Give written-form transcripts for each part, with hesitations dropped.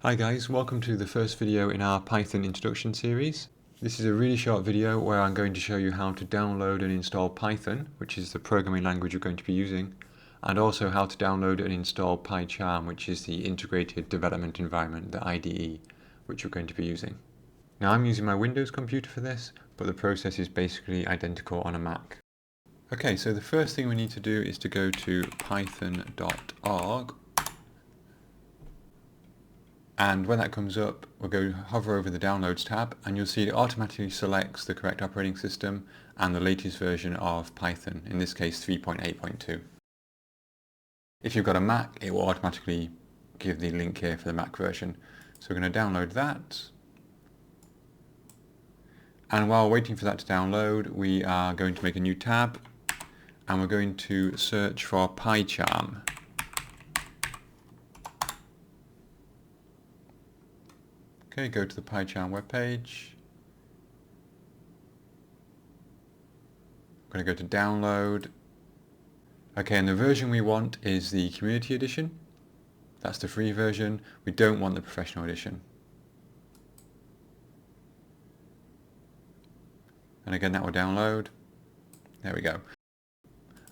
Hi guys, welcome to the first video in our Python introduction series. This is a really short video where I'm going to show you how to download and install Python, which is the programming language you're going to be using, and also how to download and install PyCharm, which is the integrated development environment, the IDE, which you're going to be using. Now I'm using my Windows computer for this, but the process is basically identical on a Mac. Okay, so the first thing we need to do is to go to python.org. And when that comes up, we'll go hover over the Downloads tab, and you'll see it automatically selects the correct operating system and the latest version of Python, in this case 3.8.2. If you've got a Mac, it will automatically give the link here for the Mac version. So we're going to download that. And while waiting for that to download, we are going to make a new tab, and we're going to search for PyCharm. Okay, go to the PyCharm webpage. I'm going to go to download. Okay, and the version we want is the community edition. That's the free version. We don't want the professional edition. And again, that will download. There we go.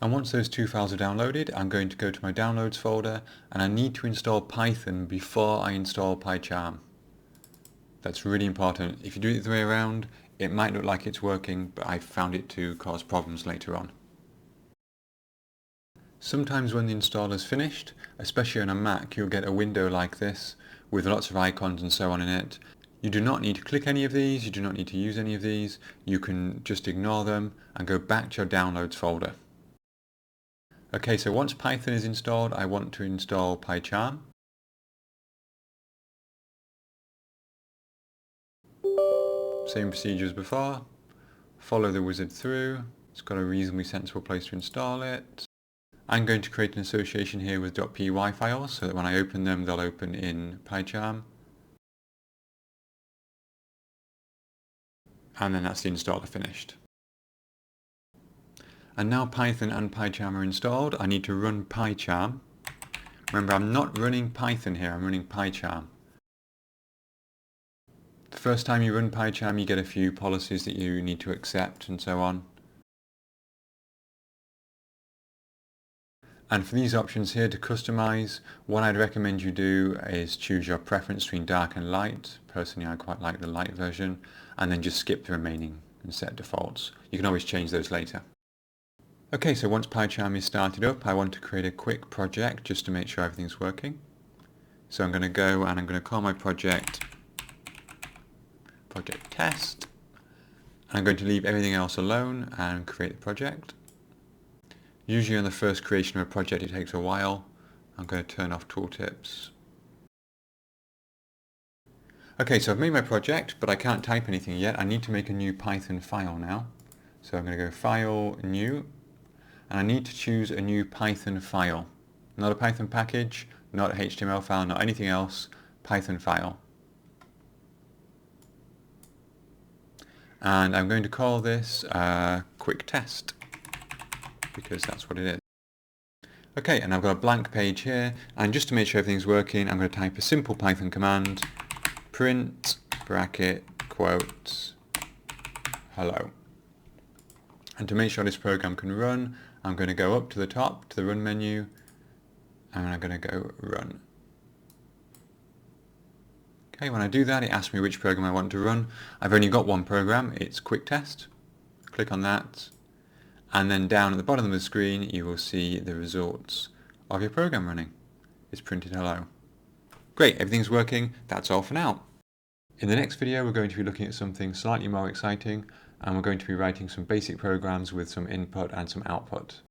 And once those two files are downloaded, I'm going to go to my downloads folder, and I need to install Python before I install PyCharm. That's really important. If you do it the way around, it might look like it's working, but I found it to cause problems later on. Sometimes when the install is finished, especially on a Mac, you'll get a window like this with lots of icons and so on in it. You do not need to click any of these, you do not need to use any of these. You can just ignore them and go back to your downloads folder. Okay, so once Python is installed, I want to install PyCharm. Same procedure as before. Follow the wizard through. It's got a reasonably sensible place to install it. I'm going to create an association here with .py files so that when I open them, they'll open in PyCharm. And then that's the installer finished. And now Python and PyCharm are installed, I need to run PyCharm. Remember, I'm not running Python here, I'm running PyCharm. The first time you run PyCharm, you get a few policies that you need to accept and so on. And for these options here to customize, what I'd recommend you do is choose your preference between dark and light. Personally, I quite like the light version, and then just skip the remaining and set defaults. You can always change those later. Okay, so once PyCharm is started up, I want to create a quick project just to make sure everything's working. So I'm going to go and I'm going to call my project test. I'm going to leave everything else alone and create the project. Usually on the first creation of a project it takes a while. I'm going to turn off tooltips. Okay, so I've made my project, but I can't type anything yet. I need to make a new Python file now. So I'm going to go File, New, and I need to choose a new Python file. Not a Python package, not a HTML file, not anything else, Python file. And I'm going to call this quick test, because that's what it is. Okay, and I've got a blank page here, and just to make sure everything's working, I'm going to type a simple Python command, print, bracket, quotes, hello. And to make sure this program can run, I'm going to go up to the top, to the run menu, and I'm going to go run. Okay, when I do that, it asks me which program I want to run. I've only got one program, it's quick test. Click on that, and then down at the bottom of the screen, you will see the results of your program running. It's printed hello. Great, everything's working, that's all for now. In the next video, we're going to be looking at something slightly more exciting, and we're going to be writing some basic programs with some input and some output.